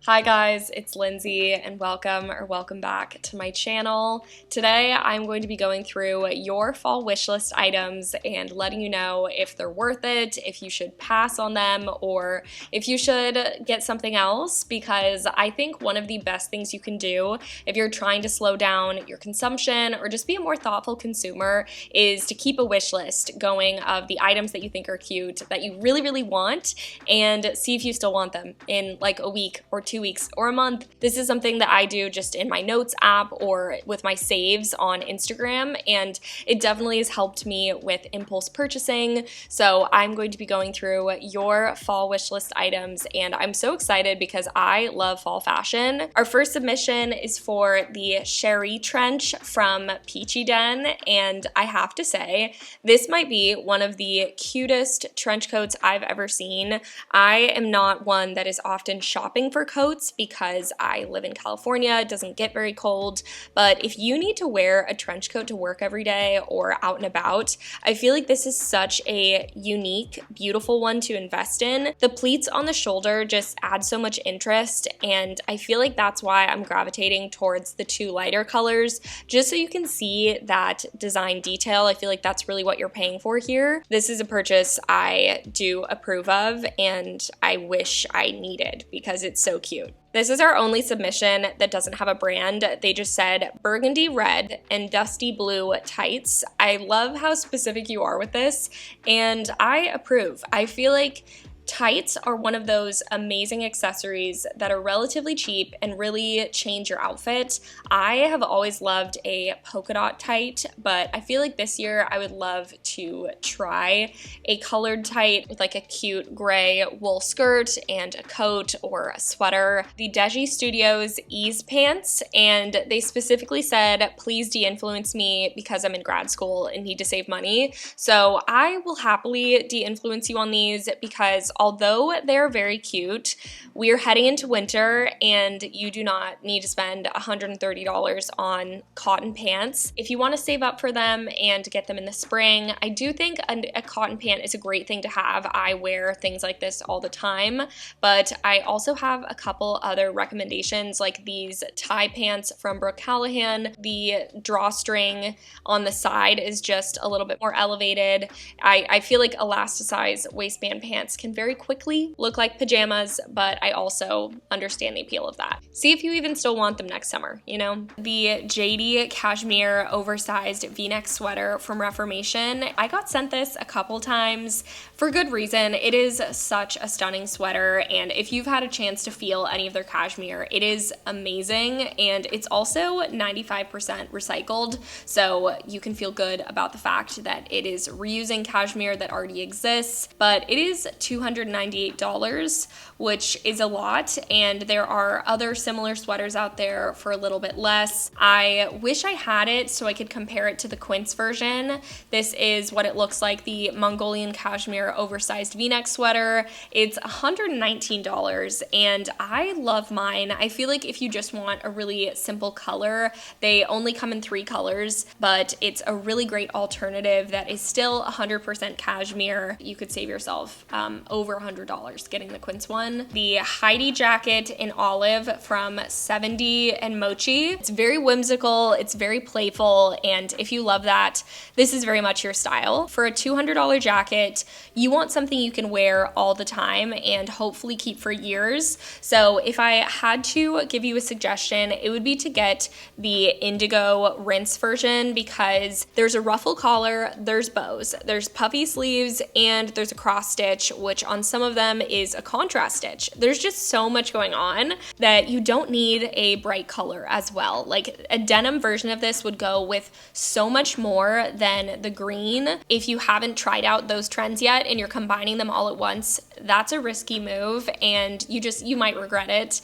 Hi guys, it's Lindsay and welcome back to my channel. Today I'm going to be going through your fall wish list items and letting you know if they're worth it, if you should pass on them, or if you should get something else, because I think one of the best things you can do if you're trying to slow down your consumption or just be a more thoughtful consumer is to keep a wish list going of the items that you think are cute, that you really want, and see if you still want them in like a week or 2 weeks or a month. This is something that I do just in my notes app or with my saves on Instagram, and it definitely has helped me with impulse purchasing. So I'm going to be going through your fall wish list items, and I'm so excited because I love fall fashion. Our first submission is for the Cherie trench from Peachy Den, and I have to say, this might be one of the cutest trench coats I've ever seen. I am not one that is often shopping for coats because I live in California, it doesn't get very cold, but if you need to wear a trench coat to work every day or out and about, I feel like this is such a unique, beautiful one to invest in. The pleats on the shoulder just add so much interest, and I feel like that's why I'm gravitating towards the two lighter colors, just so you can see that design detail. I feel like that's really what you're paying for here. This is a purchase I do approve of and I wish I needed because it's so cute. This is our only submission that doesn't have a brand. They just said burgundy red and dusty blue tights. I love how specific you are with this, and I approve. I feel like tights are one of those amazing accessories that are relatively cheap and really change your outfit. I have always loved a polka dot tight, but I feel like this year I would love to try a colored tight with like a cute gray wool skirt and a coat or a sweater. The Deji Studios Ease pants, and they specifically said, please de-influence me because I'm in grad school and need to save money. So I will happily de-influence you on these because although they're very cute, we are heading into winter and you do not need to spend $130 on cotton pants. If you want to save up for them and get them in the spring, I do think a cotton pant is a great thing to have. I wear things like this all the time, but I also have a couple other recommendations like these tie pants from Brooke Callahan. The drawstring on the side is just a little bit more elevated. I feel like elasticized waistband pants can very quickly look like pajamas, but I also understand the appeal of that. See if you even still want them next summer, you know? The JD cashmere oversized v-neck sweater from Reformation. I got sent this a couple times for good reason. It is such a stunning sweater, and if you've had a chance to feel any of their cashmere, it is amazing, and it's also 95% recycled, so you can feel good about the fact that it is reusing cashmere that already exists, but it is $298, which is a lot, and there are other similar sweaters out there for a little bit less. I wish I had it so I could compare it to the Quince version. This is what it looks like, the Mongolian cashmere oversized v-neck sweater. It's $119, and I love mine. I feel like if you just want a really simple color, they only come in 3 colors, but it's a really great alternative that is still 100% cashmere. You could save yourself over $100 getting the Quince one. The Heidi jacket in olive from 70 and Mochi. It's very whimsical, it's very playful, and if you love that, this is very much your style. For a $200 jacket, you want something you can wear all the time and hopefully keep for years. So if I had to give you a suggestion, it would be to get the indigo rinse version because there's a ruffle collar, there's bows, there's puffy sleeves, and there's a cross stitch, which on some of them is a contrast stitch. There's just so much going on that you don't need a bright color as well. Like a denim version of this would go with so much more than the green. If you haven't tried out those trends yet and you're combining them all at once, that's a risky move and you might regret it.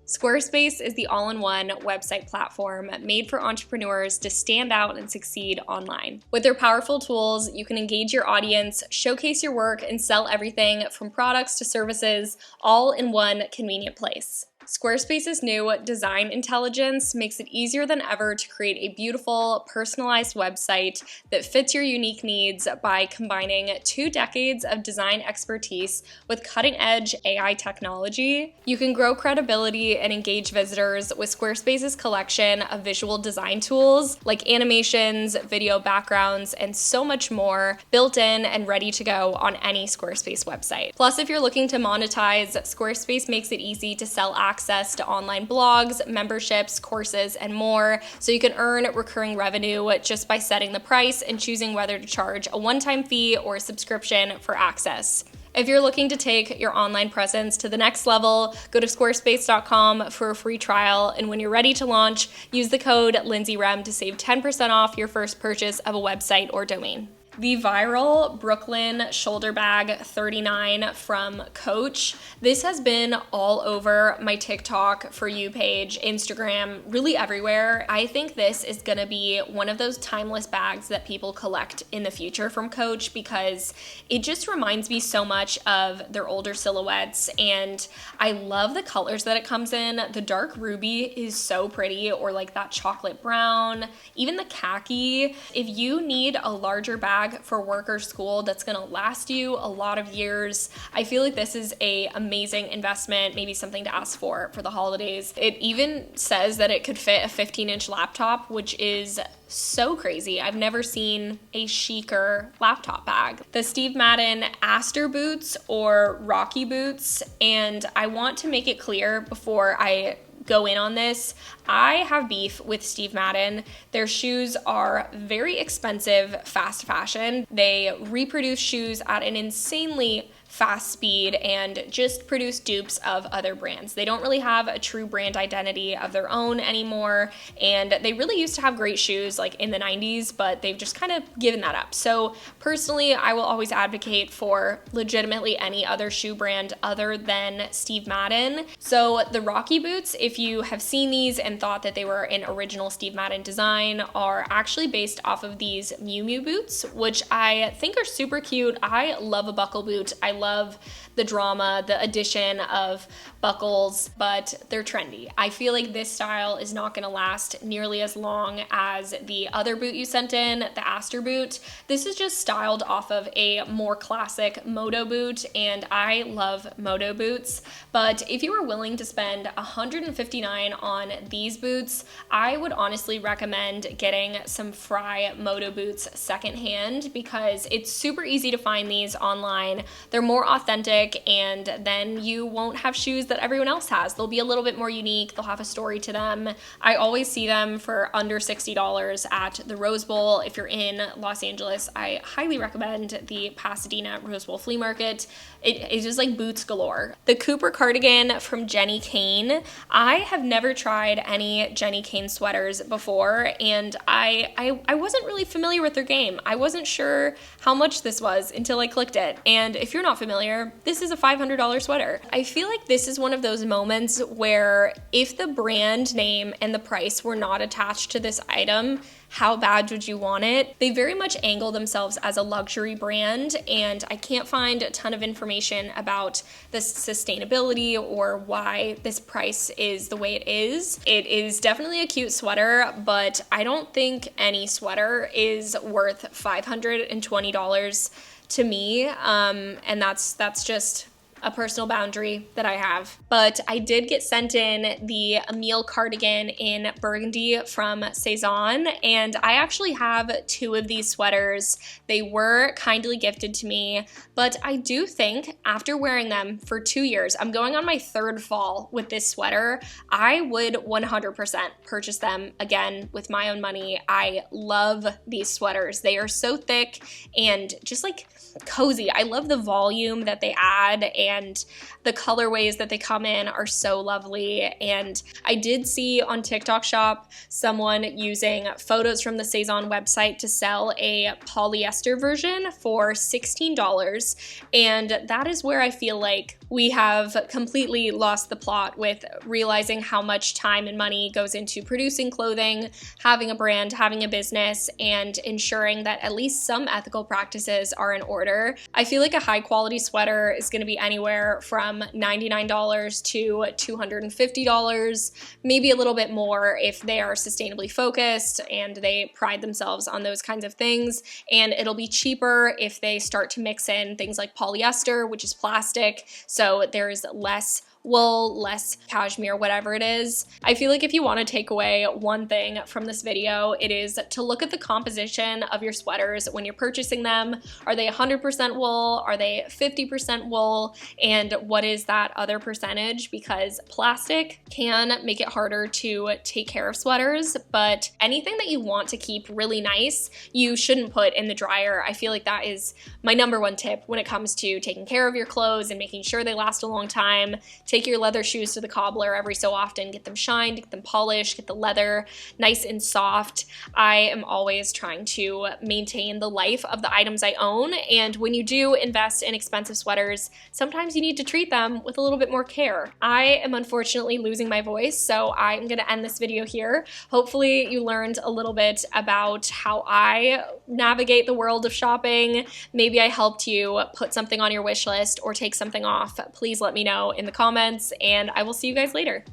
Squarespace is the all-in-one website platform made for entrepreneurs to stand out and succeed online. With their powerful tools, you can engage your audience, showcase your work, and sell everything from products to services all in one convenient place. Squarespace's new design intelligence makes it easier than ever to create a beautiful, personalized website that fits your unique needs by combining 2 decades of design expertise with cutting-edge AI technology. You can grow credibility and engage visitors with Squarespace's collection of visual design tools like animations, video backgrounds, and so much more, built in and ready to go on any Squarespace website. Plus, if you're looking to monetize, Squarespace makes it easy to sell access to online blogs, memberships, courses, and more, so you can earn recurring revenue just by setting the price and choosing whether to charge a one-time fee or a subscription for access. If you're looking to take your online presence to the next level, go to squarespace.com for a free trial, and when you're ready to launch, use the code lindseyrem to save 10% off your first purchase of a website or domain. The viral Brooklyn shoulder bag 39 from Coach. This has been all over my TikTok For You page, Instagram, really everywhere. I think this is gonna be one of those timeless bags that people collect in the future from Coach because it just reminds me so much of their older silhouettes, and I love the colors that it comes in. The dark ruby is so pretty, or like that chocolate brown, even the khaki. If you need a larger bag for work or school that's gonna last you a lot of years, I feel like this is an amazing investment, maybe something to ask for the holidays. It even says that it could fit a 15-inch laptop, which is so crazy. I've never seen a chicer laptop bag. The Steve Madden Aster boots or Rocky boots, and I want to make it clear before I go in on this, I have beef with Steve Madden. Their shoes are very expensive, fast fashion. They reproduce shoes at an insanely fast speed and just produce dupes of other brands. They don't really have a true brand identity of their own anymore, and they really used to have great shoes like in the 90s, but they've just kind of given that up. So personally, I will always advocate for legitimately any other shoe brand other than Steve Madden. So the Rocky boots, if you have seen these and thought that they were an original Steve Madden design, are actually based off of these Miu Miu boots, which I think are super cute. I love a buckle boot. I love the drama, the addition of buckles, but they're trendy. I feel like this style is not gonna last nearly as long as the other boot you sent in, the Aster boot. This is just styled off of a more classic moto boot, and I love moto boots. But if you are willing to spend $159 on these boots, I would honestly recommend getting some Fry moto boots secondhand because it's super easy to find these online. They're more authentic, and then you won't have shoes that everyone else has. They'll be a little bit more unique. They'll have a story to them. I always see them for under $60 at the Rose Bowl. If you're in Los Angeles, I highly recommend the Pasadena Rose Bowl flea market. It is just like boots galore. The Cooper cardigan from Jenny Kane. I have never tried any Jenny Kane sweaters before, and I wasn't really familiar with their game. I wasn't sure how much this was until I clicked it. And if you're not familiar, this is a $500 sweater. I feel like this is one of those moments where if the brand name and the price were not attached to this item, how bad would you want it? They very much angle themselves as a luxury brand, and I can't find a ton of information about the sustainability or why this price is the way it is. It is definitely a cute sweater, but I don't think any sweater is worth $520 to me, and that's just a personal boundary that I have. But I did get sent in the Emile cardigan in burgundy from Saison, and I actually have 2 of these sweaters. They were kindly gifted to me, but I do think after wearing them for 2 years, I'm going on my 3rd fall with this sweater, I would 100% purchase them again with my own money. I love these sweaters. They are so thick and just like cozy. I love the volume that they add, and the colorways that they come in are so lovely. And I did see on TikTok Shop someone using photos from the Saison website to sell a polyester version for $16, and that is where I feel like We have completely lost the plot with realizing how much time and money goes into producing clothing, having a brand, having a business, and ensuring that at least some ethical practices are in order. I feel like a high quality sweater is going to be anywhere from $99 to $250, maybe a little bit more if they are sustainably focused and they pride themselves on those kinds of things. And it'll be cheaper if they start to mix in things like polyester, which is plastic. So there's less wool, less cashmere, whatever it is. I feel like if you want to take away one thing from this video, it is to look at the composition of your sweaters when you're purchasing them. Are they 100% wool? Are they 50% wool? And what is that other percentage? Because plastic can make it harder to take care of sweaters, but anything that you want to keep really nice, you shouldn't put in the dryer. I feel like that is my number one tip when it comes to taking care of your clothes and making sure they last a long time. Take your leather shoes to the cobbler every so often, get them shined, get them polished, get the leather nice and soft. I am always trying to maintain the life of the items I own, and when you do invest in expensive sweaters, sometimes you need to treat them with a little bit more care. I am unfortunately losing my voice, so I'm gonna end this video here. Hopefully you learned a little bit about how I navigate the world of shopping. Maybe I helped you put something on your wish list or take something off. Please let me know in the comments, and I will see you guys later.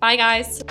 Bye, guys.